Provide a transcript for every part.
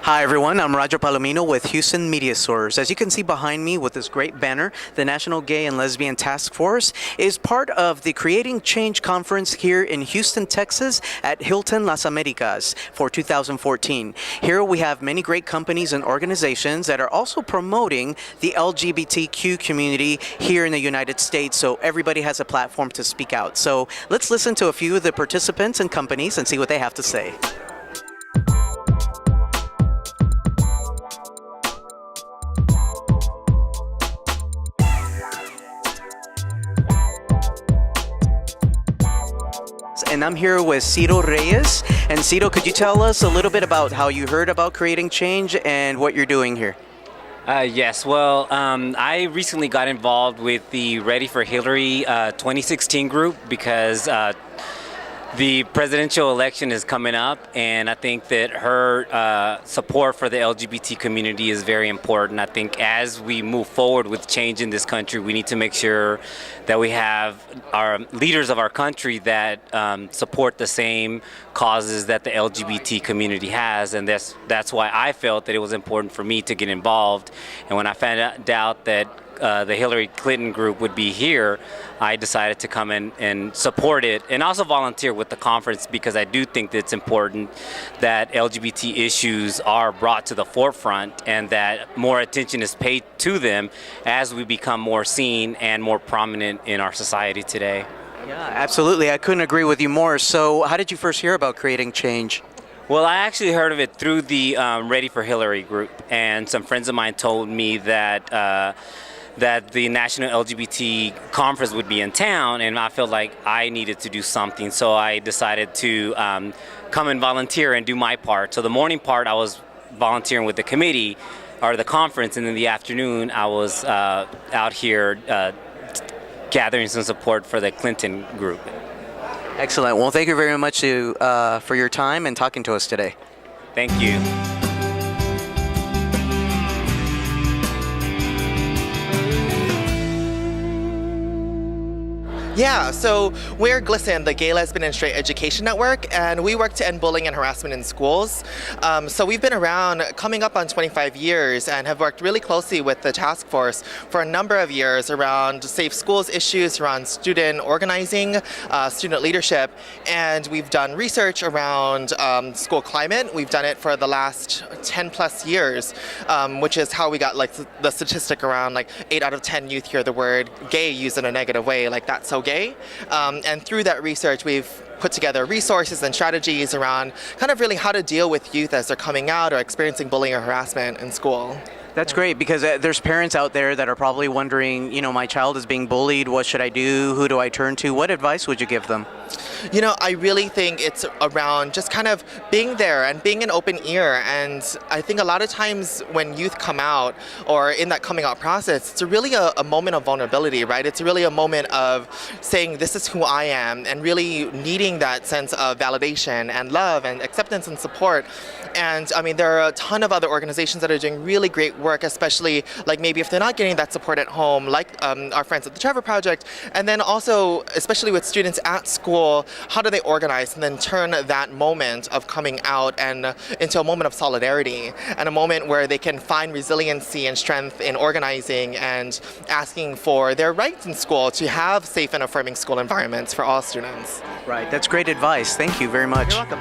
Hi everyone, I'm Roger Palomino with Houston Media Source. As you can see behind me with this great banner, the National Gay and Lesbian Task Force is part of the Creating Change Conference here in Houston, Texas at Hilton Las Americas for 2014. Here we have many great companies and organizations that are also promoting the LGBTQ community here in the United States, so everybody has a platform to speak out. So let's listen to a few of the participants and companies and see what they have to say. And I'm here with Ciro Reyes. And Ciro, could you tell us a little bit about how you heard about Creating Change and what you're doing here? Yes, well, I recently got involved with the Ready for Hillary 2016 group because the presidential election is coming up, and I think that her support for the LGBT community is very important. I think as we move forward with change in this country, we need to make sure that we have our leaders of our country that support the same causes that the LGBT community has, and that's why I felt that it was important for me to get involved. And when I found out that the Hillary Clinton group would be here, I decided to come in and support it and also volunteer with the conference because I do think that it's important that LGBT issues are brought to the forefront and that more attention is paid to them as we become more seen and more prominent in our society today. Yeah, absolutely. I couldn't agree with you more. So how did you first hear about Creating Change? Well, I actually heard of it through the Ready for Hillary group, and some friends of mine told me that that the National LGBT Conference would be in town, and I felt like I needed to do something, so I decided to come and volunteer and do my part. So the morning part, I was volunteering with the committee or the conference, and in the afternoon, I was out here gathering some support for the Clinton group. Excellent. Well, thank you very much for your time and talking to us today. Thank you. Yeah, so we're GLSEN, the Gay, Lesbian, and Straight Education Network, and we work to end bullying and harassment in schools. So we've been around coming up on 25 years and have worked really closely with the task force for a number of years around safe schools issues, around student organizing, student leadership, and we've done research around school climate. We've done it for the last 10 plus years, which is how we got like the statistic around like 8 out of 10 youth hear the word gay used in a negative way, like that's so gay. And through that research, we've put together resources and strategies around kind of really how to deal with youth as they're coming out or experiencing bullying or harassment in school. That's great, because there's parents out there that are probably wondering, you know, my child is being bullied, what should I do, who do I turn to? What advice would you give them? You know, I really think it's around just kind of being there and being an open ear. And I think a lot of times when youth come out or in that coming out process, it's really a moment of vulnerability, right? It's really a moment of saying, this is who I am, and really needing that sense of validation and love and acceptance and support. And I mean, there are a ton of other organizations that are doing really great work, especially like maybe if they're not getting that support at home, like our friends at the Trevor Project. And then also, especially with students at school, how do they organize and then turn that moment of coming out and into a moment of solidarity and a moment where they can find resiliency and strength in organizing and asking for their rights in school to have safe and affirming school environments for all students. Right, that's great advice. Thank you very much. You're welcome.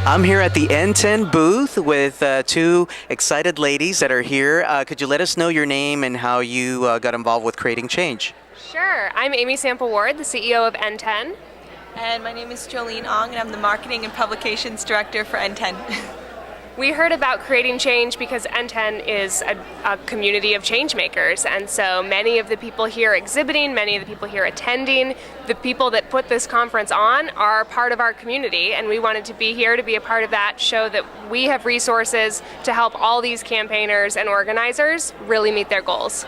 I'm here at the N10 booth with two excited ladies that are here. Could you let us know your name and how you got involved with Creating Change? Sure. I'm Amy Sample Ward, the CEO of N10. And my name is Jolene Ong, and I'm the Marketing and Publications Director for N10. We heard about Creating Change because N10 is a community of change makers, and so many of the people here exhibiting, many of the people here attending, the people that put this conference on are part of our community, and we wanted to be here to be a part of that, show that we have resources to help all these campaigners and organizers really meet their goals.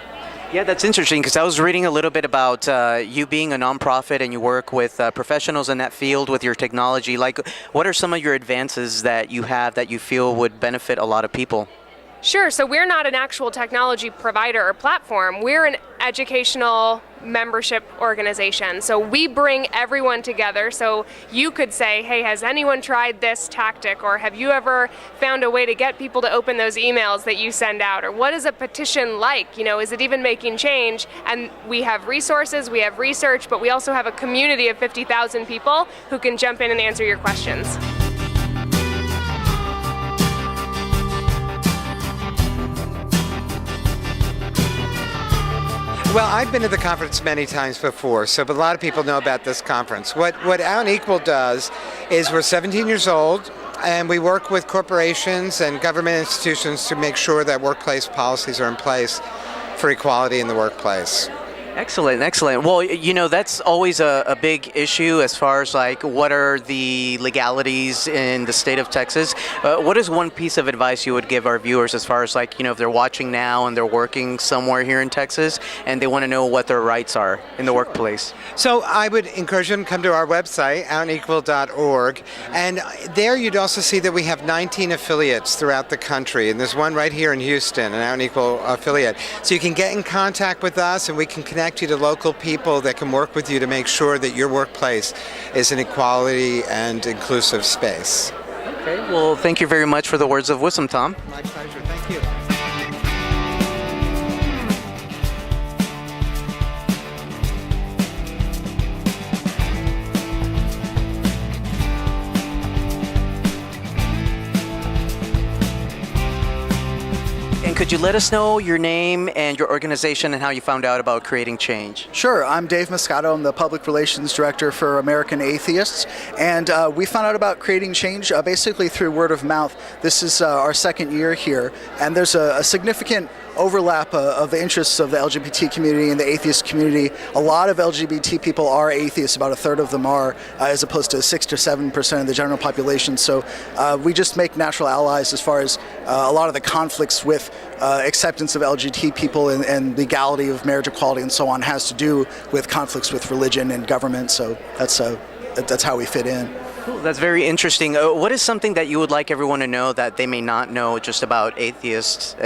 Yeah, that's interesting, because I was reading a little bit about you being a nonprofit and you work with professionals in that field with your technology. Like, what are some of your advances that you have that you feel would benefit a lot of people? Sure. So we're not an actual technology provider or platform. We're an educational membership organization. So we bring everyone together. So you could say, hey, has anyone tried this tactic? Or have you ever found a way to get people to open those emails that you send out? Or what is a petition like? You know, is it even making change? And we have resources, we have research, but we also have a community of 50,000 people who can jump in and answer your questions. Well, I've been to the conference many times before, but a lot of people know about this conference. What Out and Equal does is we're 17 years old, and we work with corporations and government institutions to make sure that workplace policies are in place for equality in the workplace. Excellent, excellent. Well, you know, that's always a big issue as far as like what are the legalities in the state of Texas. What is one piece of advice you would give our viewers as far as like, you know, if they're watching now and they're working somewhere here in Texas and they want to know what their rights are in the workplace? So I would encourage them to come to our website, outandequal.org, and there you'd also see that we have 19 affiliates throughout the country, and there's one right here in Houston, an Out and Equal affiliate. So you can get in contact with us and we can connect you to local people that can work with you to make sure that your workplace is an equality and inclusive space. Okay, well, thank you very much for the words of wisdom, Tom. My pleasure. Thank you. And could you let us know your name and your organization and how you found out about creating change? Sure. I'm Dave Moscato. I'm the Public Relations Director for American Atheists. And we found out about creating change basically through word of mouth. This is our second year here. And there's a significant overlap of the interests of the LGBT community and the atheist community. A lot of LGBT people are atheists, about a third of them are, as opposed to 6 to 7% of the general population. So we just make natural allies as far as a lot of the conflicts with acceptance of LGBT people and legality of marriage equality and so on has to do with conflicts with religion and government. So that's how we fit in. Cool. That's very interesting. What is something that you would like everyone to know that they may not know just about atheists,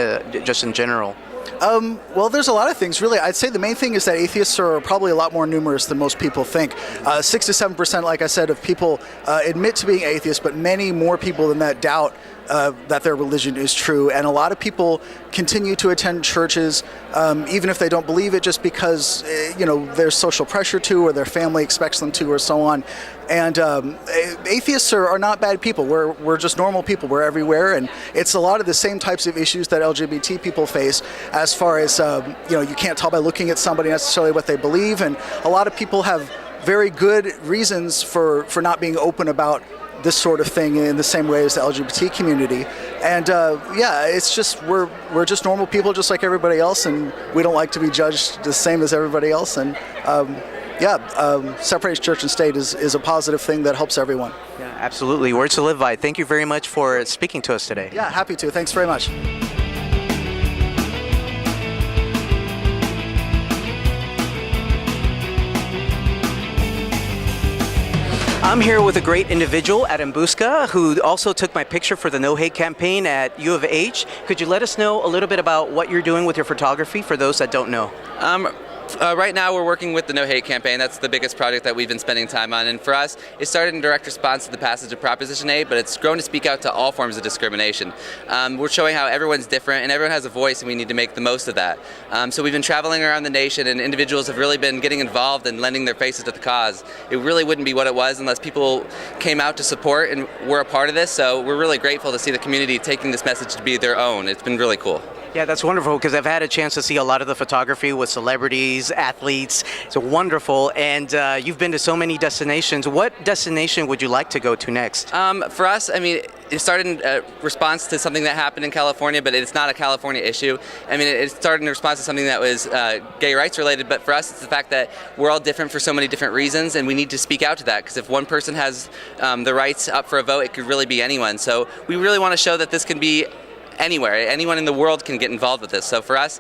just in general? Well, there's a lot of things, really. I'd say the main thing is that atheists are probably a lot more numerous than most people think. 6 to 7%, like I said, of people admit to being atheists, but many more people than that doubt that their religion is true. And a lot of people continue to attend churches, even if they don't believe it, just because, there's social pressure to, or their family expects them to, or so on. And atheists are not bad people. We're just normal people. We're everywhere, and it's a lot of the same types of issues that LGBT people face. As far as you can't tell by looking at somebody necessarily what they believe, and a lot of people have very good reasons for not being open about this sort of thing in the same way as the LGBT community. And it's just we're just normal people, just like everybody else, and we don't like to be judged the same as everybody else. And separates church and state is a positive thing that helps everyone. Yeah, absolutely. Words to live by. Thank you very much for speaking to us today. Yeah, happy to. Thanks very much. I'm here with a great individual, Adam Busca, who also took my picture for the No Hate campaign at U of H. Could you let us know a little bit about what you're doing with your photography for those that don't know? Right now we're working with the No Hate campaign. That's the biggest project that we've been spending time on. And for us, it started in direct response to the passage of Proposition 8, but it's grown to speak out to all forms of discrimination. We're showing how everyone's different and everyone has a voice, and we need to make the most of that. So we've been traveling around the nation, and individuals have really been getting involved and lending their faces to the cause. It really wouldn't be what it was unless people came out to support and were a part of this. So we're really grateful to see the community taking this message to be their own. It's been really cool. Yeah, that's wonderful, because I've had a chance to see a lot of the photography with celebrities, athletes. It's wonderful, and you've been to so many destinations. What destination would you like to go to next? For us, it started in response to something that happened in California, but it's not a California issue. It started in response to something that was gay rights related, but for us it's the fact that we're all different for so many different reasons, and we need to speak out to that, because if one person has the rights up for a vote, it could really be anyone. So we really want to show that this can be anywhere. Anyone in the world can get involved with this. So for us,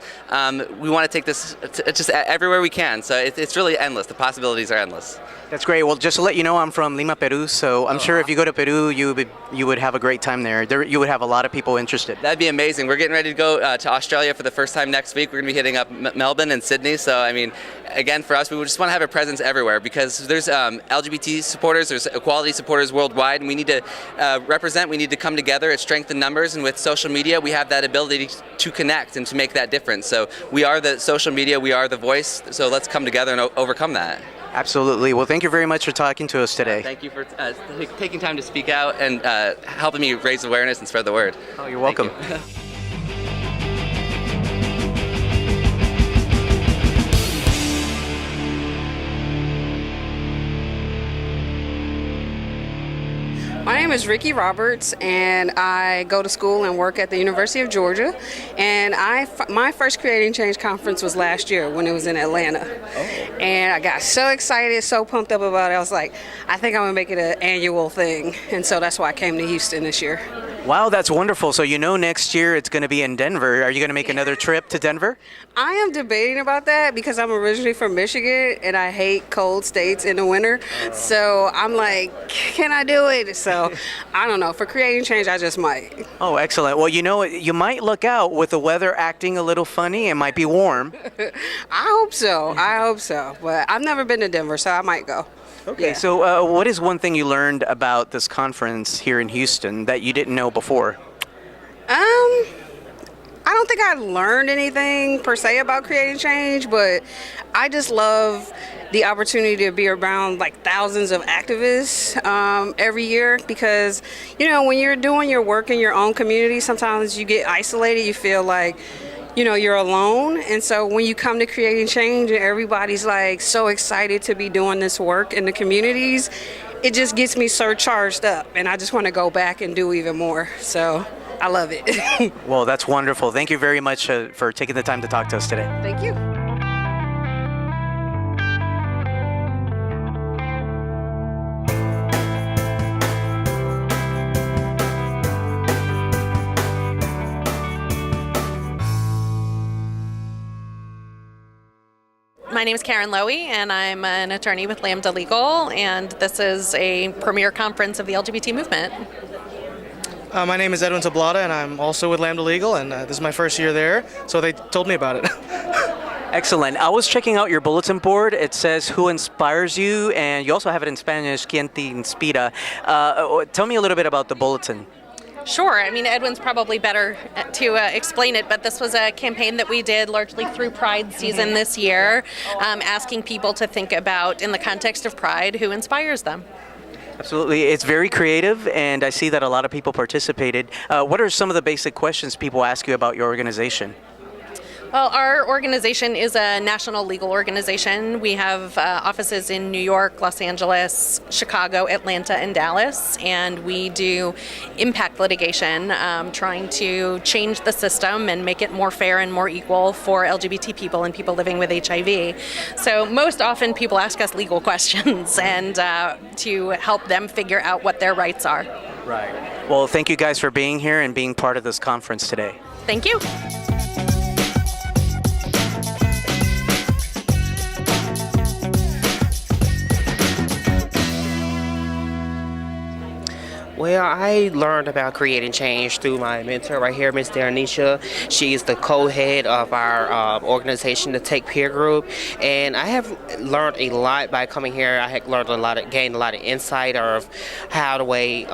we want to take this just everywhere we can. So it's really endless. The possibilities are endless. That's great. Well, just to let you know, I'm from Lima, Peru, so I'm sure if you go to Peru, you would have a great time there. You would have a lot of people interested. That'd be amazing. We're getting ready to go to Australia for the first time next week. We're going to be hitting up Melbourne and Sydney. So, I mean, again, for us, we just want to have a presence everywhere because there's LGBT supporters, there's equality supporters worldwide, and we need to represent, we need to come together at strength in numbers, and with social media, we have that ability to connect and to make that difference. So we are the social media, we are the voice, so let's come together and overcome that. Absolutely. Well, thank you very much for talking to us today. Thank you for taking time to speak out and helping me raise awareness and spread the word. Oh, you're welcome. My name is Ricky Roberts, and I go to school and work at the University of Georgia. And my first Creating Change conference was last year when it was in Atlanta. And I got so excited, so pumped up about it. I was like, I think I'm going to make it an annual thing. And so that's why I came to Houston this year. Wow, that's wonderful. So next year it's going to be in Denver. Are you going to make another trip to Denver? I am debating about that because I'm originally from Michigan and I hate cold states in the winter. So I'm like, can I do it? So I don't know. For Creating Change, I just might. Oh, excellent. Well, you might look out with the weather acting a little funny. It might be warm. I hope so. But I've never been to Denver, so I might go. Okay, Yeah. so what is one thing you learned about this conference here in Houston that you didn't know before? I don't think I learned anything per se about Creating Change, but I just love the opportunity to be around like thousands of activists every year because, when you're doing your work in your own community, sometimes you get isolated. You feel like, you're alone. And so when you come to Creating Change and everybody's like so excited to be doing this work in the communities, it just gets me so charged up and I just want to go back and do even more. So I love it. Well, that's wonderful. Thank you very much for taking the time to talk to us today. Thank you. My name is Karen Lowy, and I'm an attorney with Lambda Legal, and this is a premier conference of the LGBT movement. My name is Edwin Tablata, and I'm also with Lambda Legal, and this is my first year there, so they told me about it. Excellent. I was checking out your bulletin board. It says who inspires you, and you also have it in Spanish, quien te inspira. Tell me a little bit about the bulletin. Sure. I mean, Edwin's probably better to explain it, but this was a campaign that we did largely through Pride season this year, asking people to think about, in the context of Pride, who inspires them. Absolutely. It's very creative, and I see that a lot of people participated. What are some of the basic questions people ask you about your organization? Well, our organization is a national legal organization. We have offices in New York, Los Angeles, Chicago, Atlanta, and Dallas, and we do impact litigation, trying to change the system and make it more fair and more equal for LGBT people and people living with HIV. So most often people ask us legal questions and to help them figure out what their rights are. Right. Well, thank you guys for being here and being part of this conference today. Thank you. Well, I learned about creating change through my mentor right here, Miss Darnisha. She's the co-head of our organization, the Take Peer Group, and I have learned a lot by coming here. I had learned gained a lot of insight of how the way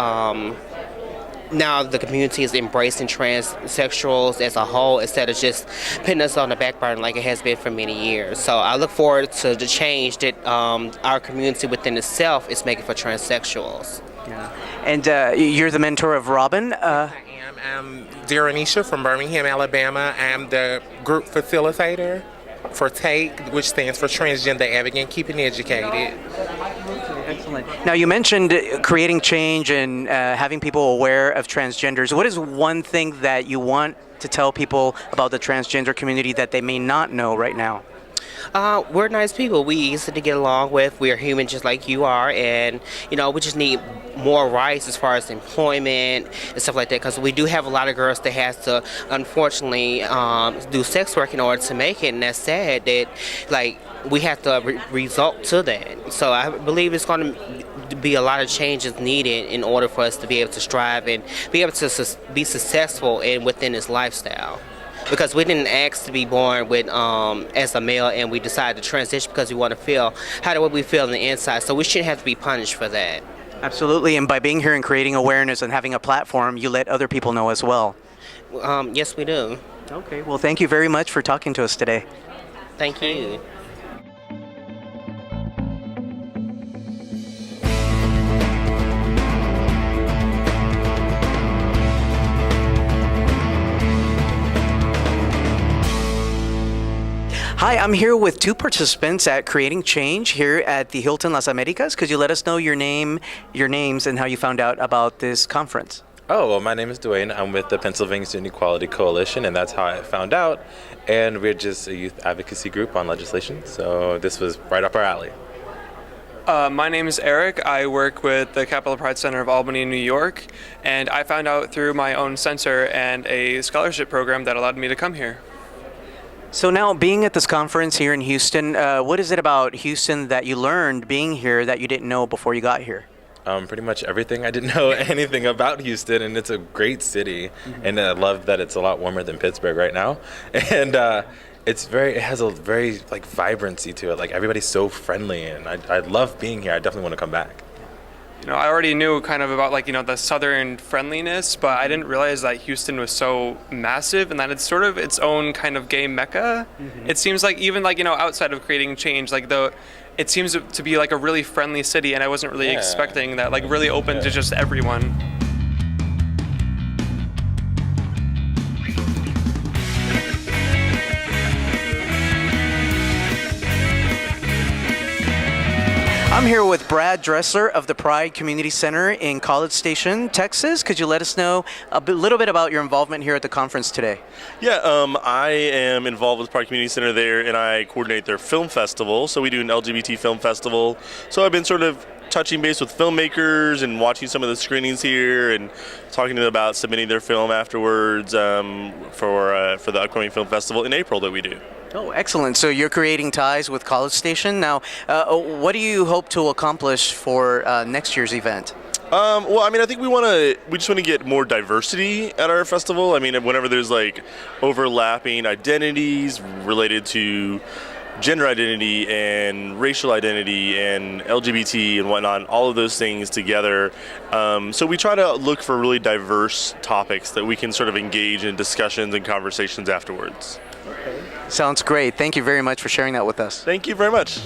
now the community is embracing transsexuals as a whole instead of just putting us on the back burner like it has been for many years. So I look forward to the change that our community within itself is making for transsexuals. Yeah. And you're the mentor of Robin. I am. I'm Daranisha from Birmingham, Alabama. I'm the group facilitator for TAKE, which stands for Transgender Advocate Keeping Educated. Excellent. Now, you mentioned creating change and having people aware of transgenders. What is one thing that you want to tell people about the transgender community that they may not know right now? We're nice people. We easy to get along with. We're human just like you are, and we just need more rights as far as employment and stuff like that. Because we do have a lot of girls that has to, unfortunately, do sex work in order to make it, and that's sad. That we have to result to that. So I believe it's going to be a lot of changes needed in order for us to be able to strive and be able to be successful within this lifestyle. Because we didn't ask to be born with as a male, and we decided to transition because we want to feel how we feel on the inside. So we shouldn't have to be punished for that. Absolutely, and by being here and creating awareness and having a platform, you let other people know as well. Yes, we do. Okay, well, thank you very much for talking to us today. Thank you. Hi, I'm here with two participants at Creating Change here at the Hilton Las Americas. Could you let us know your names, and how you found out about this conference? Oh, well, my name is Dwayne. I'm with the Pennsylvania Student Equality Coalition, and that's how I found out. And we're just a youth advocacy group on legislation, so this was right up our alley. My name is Eric. I work with the Capital Pride Center of Albany, New York, and I found out through my own censor and a scholarship program that allowed me to come here. So now, being at this conference here in Houston, what is it about Houston that you learned being here that you didn't know before you got here? Pretty much everything. I didn't know anything about Houston, and it's a great city, and I love that it's a lot warmer than Pittsburgh right now, and it has a very vibrancy to it. Like, everybody's so friendly, and I love being here. I definitely want to come back. I already knew kind of about the southern friendliness, but I didn't realize that Houston was so massive and that it's sort of its own kind of gay mecca. It seems like even outside of Creating Change, it seems to be a really friendly city, and I wasn't really expecting that, really open to just everyone. I'm here with Brad Dressler of the Pride Community Center in College Station, Texas. Could you let us know a little bit about your involvement here at the conference today? Yeah, I am involved with Pride Community Center there, and I coordinate their film festival. So we do an LGBT film festival. So I've been sort of touching base with filmmakers and watching some of the screenings here and talking to them about submitting their film afterwards for the upcoming film festival in April that we do. Oh, excellent. So you're creating ties with College Station. Now, what do you hope to accomplish for next year's event? Well, I think we just want to get more diversity at our festival. Whenever there's overlapping identities related to gender identity and racial identity and LGBT and whatnot, all of those things together. So we try to look for really diverse topics that we can sort of engage in discussions and conversations afterwards. Okay. Sounds great. Thank you very much for sharing that with us. Thank you very much.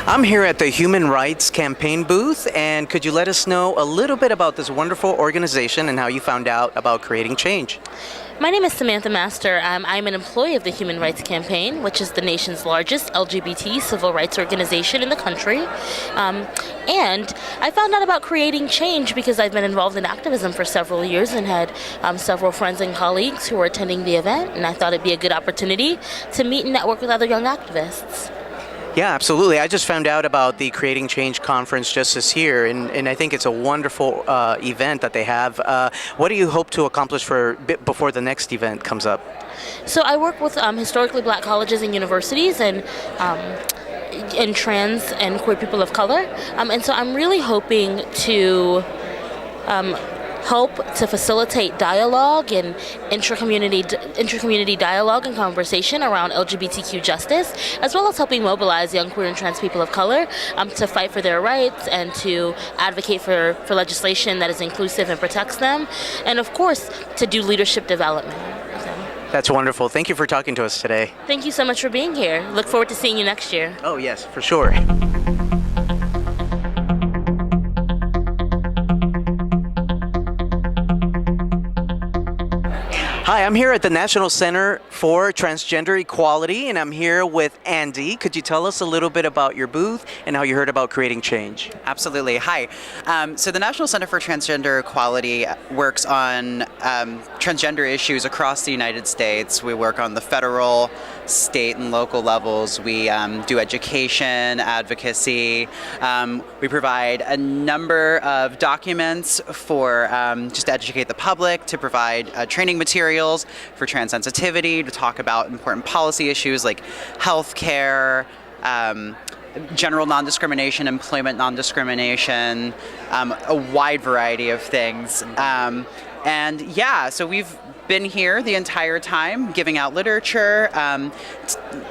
I'm here at the Human Rights Campaign booth, and could you let us know a little bit about this wonderful organization and how you found out about Creating Change? My name is Samantha Master. I'm an employee of the Human Rights Campaign, which is the nation's largest LGBT civil rights organization in the country. And I found out about Creating Change because I've been involved in activism for several years and had several friends and colleagues who were attending the event, and I thought it'd be a good opportunity to meet and network with other young activists. Yeah, absolutely. I just found out about the Creating Change conference just this year, and I think it's a wonderful event that they have. What do you hope to accomplish before the next event comes up? So I work with historically black colleges and universities and trans and queer people of color. And so I'm really hoping to help to facilitate dialogue and intra-community dialogue and conversation around LGBTQ justice, as well as helping mobilize young queer and trans people of color to fight for their rights and to advocate for legislation that is inclusive and protects them, and of course to do leadership development. That's wonderful. Thank you for talking to us today. Thank you so much for being here. Look forward to seeing you next year. Oh yes, for sure. Hi, I'm here at the National Center for Transgender Equality, and I'm here with Andy. Could you tell us a little bit about your booth and how you heard about creating change? Absolutely. Hi. So the National Center for Transgender Equality works on transgender issues across the United States. We work on the federal, state, and local levels. We do education, advocacy. We provide a number of documents for just to educate the public, to provide training materials for trans sensitivity, to talk about important policy issues like health care, general non-discrimination, employment non-discrimination, a wide variety of things. And yeah, so we've been here the entire time giving out literature,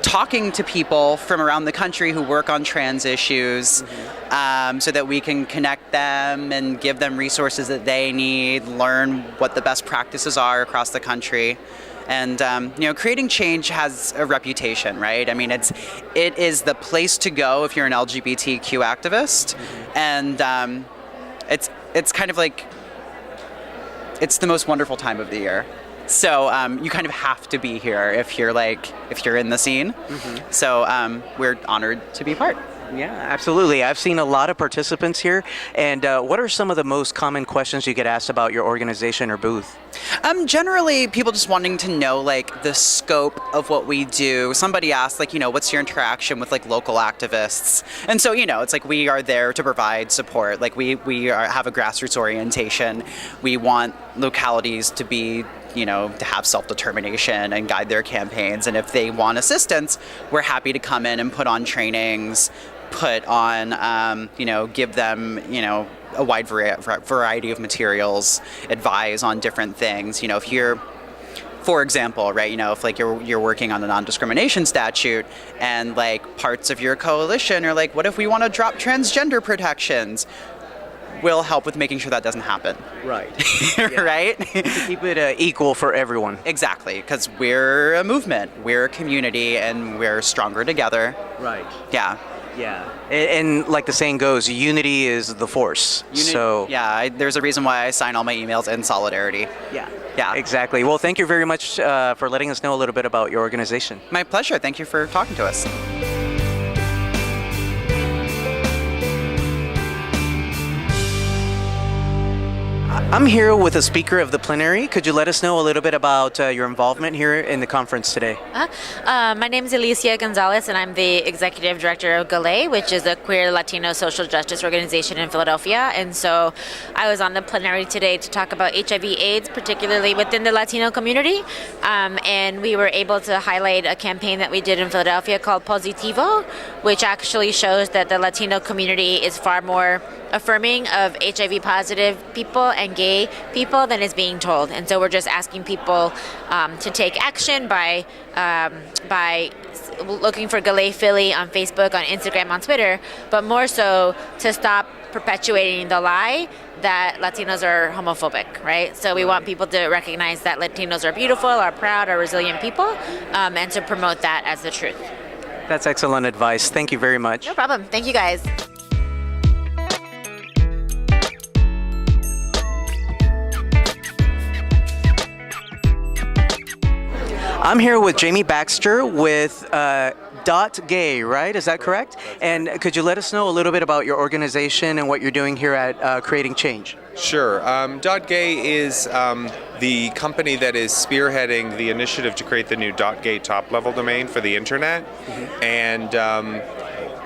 talking to people from around the country who work on trans issues, so that we can connect them and give them resources that they need, learn what the best practices are across the country. And creating change has a reputation, right? I mean, it is the place to go if you're an LGBTQ activist, and it's kind of like it's the most wonderful time of the year. So you kind of have to be here if you're in the scene. So we're honored to be part. Yeah, absolutely. I've seen a lot of participants here. And what are some of the most common questions you get asked about your organization or booth? Generally, people just wanting to know the scope of what we do. Somebody asked what's your interaction with local activists? And so it's we are there to provide support. Have a grassroots orientation. We want localities to be to have self-determination and guide their campaigns. And if they want assistance, we're happy to come in and put on trainings, put on, give them, a wide variety of materials, advise on different things. If you're, for example, right, if you're working on the non-discrimination statute and parts of your coalition are what if we want to drop transgender protections? Will help with making sure that doesn't happen. Right. Right? To keep it equal for everyone. Exactly, because we're a movement, we're a community, and we're stronger together. Right. Yeah. Yeah. And like the saying goes, unity is the force. There's a reason why I sign all my emails in solidarity. Yeah. Yeah. Exactly. Well, thank you very much for letting us know a little bit about your organization. My pleasure. Thank you for talking to us. I'm here with a speaker of the plenary. Could you let us know a little bit about your involvement here in the conference today? My name is Alicia Gonzalez, and I'm the executive director of GALE, which is a queer Latino social justice organization in Philadelphia. And so I was on the plenary today to talk about HIV/AIDS, particularly within the Latino community. And we were able to highlight a campaign that we did in Philadelphia called Positivo, which actually shows that the Latino community is far more affirming of HIV positive people and gay people than is being told. And so we're just asking people to take action by looking for GALE Philly on Facebook, on Instagram, on Twitter, but more so to stop perpetuating the lie that Latinos are homophobic, right? So we want people to recognize that Latinos are beautiful, are proud, are resilient people, and to promote that as the truth. That's excellent advice. Thank you very much. No problem. Thank you, guys. I'm here with Jamie Baxter with .gay, right? Is that correct? And could you let us know a little bit about your organization and what you're doing here at Creating Change? Sure. .gay is the company that is spearheading the initiative to create the new .gay top-level domain for the internet. And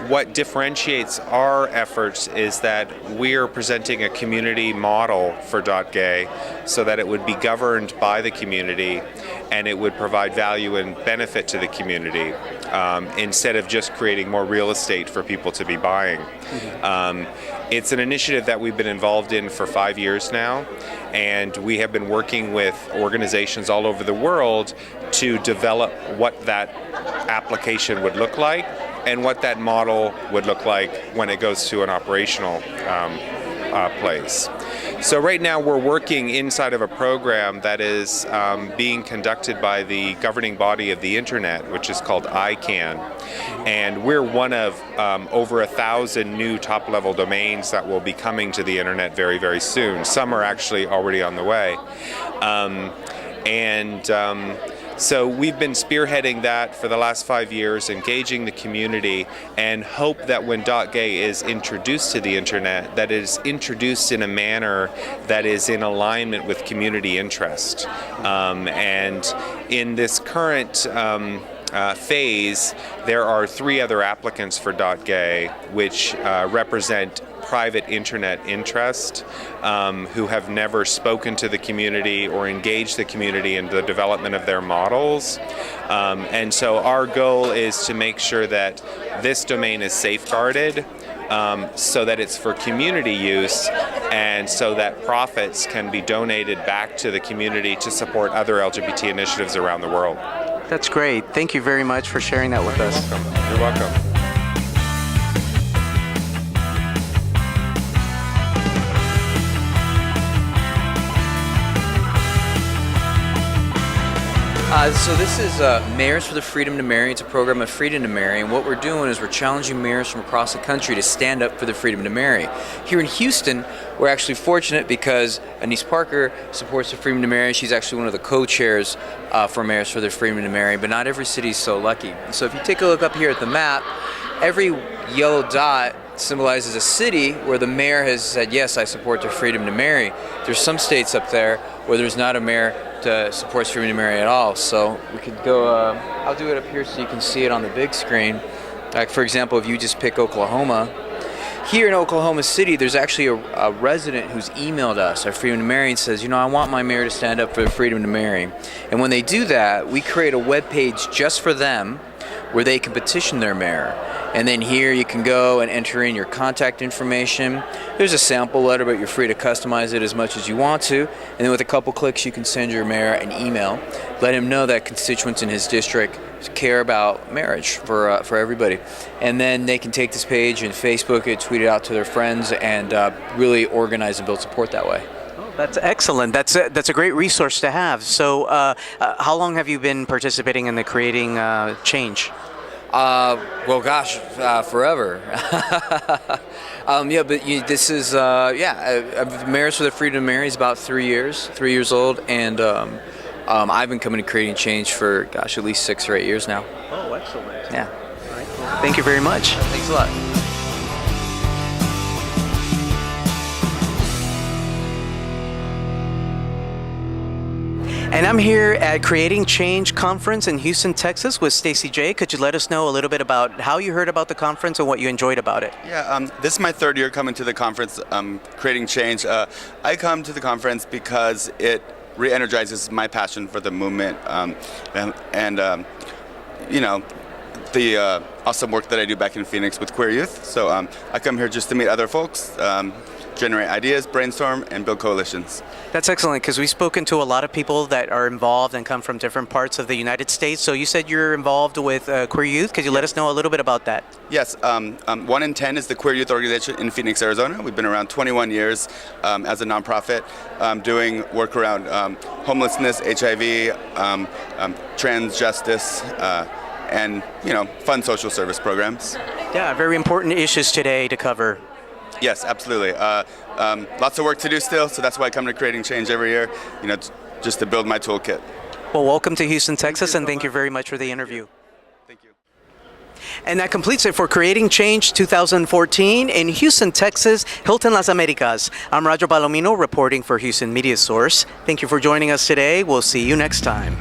what differentiates our efforts is that we're presenting a community model for .gay so that it would be governed by the community and it would provide value and benefit to the community instead of just creating more real estate for people to be buying. It's an initiative that we've been involved in for 5 years now, and we have been working with organizations all over the world to develop what that application would look like and what that model would look like when it goes to an operational place. So right now we're working inside of a program that is being conducted by the governing body of the internet, which is called ICANN. And we're one of over 1,000 new top-level domains that will be coming to the internet very, very soon. Some are actually already on the way. And so we've been spearheading that for the last 5 years, engaging the community, and hope that when .gay is introduced to the internet, that it is introduced in a manner that is in alignment with community interest. And in this current phase, there are 3 other applicants for .gay, which represent private internet interest, who have never spoken to the community or engaged the community in the development of their models. And so our goal is to make sure that this domain is safeguarded, so that it's for community use, and so that profits can be donated back to the community to support other LGBT initiatives around the world. That's great. Thank you very much for sharing that with us. You're welcome. So this is Mayors for the Freedom to Marry. It's a program of freedom to marry, and what we're doing is we're challenging mayors from across the country to stand up for the freedom to marry. Here in Houston, we're actually fortunate because Anise Parker supports the freedom to marry. She's actually one of the co-chairs for Mayors for the Freedom to Marry, but not every city is so lucky. So if you take a look up here at the map, every yellow dot symbolizes a city where the mayor has said, yes, I support the freedom to marry. There's some states up there where there's not a mayor that supports freedom to marry at all. So we could go, I'll do it up here so you can see it on the big screen. Like for example, if you just pick Oklahoma, here in Oklahoma City, there's actually a resident who's emailed us, our Freedom to Marry, and says, you know, I want my mayor to stand up for the freedom to marry. And when they do that, we create a web page just for them where they can petition their mayor. And then here you can go and enter in your contact information. There's a sample letter, but you're free to customize it as much as you want to. And then with a couple clicks, you can send your mayor an email. Let him know that constituents in his district care about marriage for everybody. And then they can take this page and Facebook it, tweet it out to their friends, and really organize and build support that way. That's excellent. That's a great resource to have. So how long have you been participating in the Creating Change? Well, gosh, forever. Yeah, but this is, Mayors for the Freedom to Marry is about 3 years old, and I've been coming to Creating Change for, gosh, at least 6 or 8 years now. Oh, excellent. Yeah. All right. Well, thank you very much. Thanks a lot. And I'm here at Creating Change Conference in Houston, Texas with Stacy J. Could you let us know a little bit about how you heard about the conference and what you enjoyed about it? Yeah, this is my 3rd year coming to the conference, Creating Change. I come to the conference because it re-energizes my passion for the movement and you know, the awesome work that I do back in Phoenix with queer youth. So I come here just to meet other folks, generate ideas, brainstorm, and build coalitions. That's excellent, because we've spoken to a lot of people that are involved and come from different parts of the United States. So you said you're involved with queer youth. Could you let us know a little bit about that? Yes, 1 in 10 is the queer youth organization in Phoenix, Arizona. We've been around 21 years as a nonprofit, doing work around homelessness, HIV, trans justice, and fun social service programs. Yeah, very important issues today to cover. Yes, absolutely. Lots of work to do still, so that's why I come to Creating Change every year, just to build my toolkit. Well, welcome to Houston, Texas, and thank you very much for the interview. Thank you. And that completes it for Creating Change 2014 in Houston, Texas, Hilton Las Americas. I'm Roger Palomino reporting for Houston Media Source. Thank you for joining us today. We'll see you next time.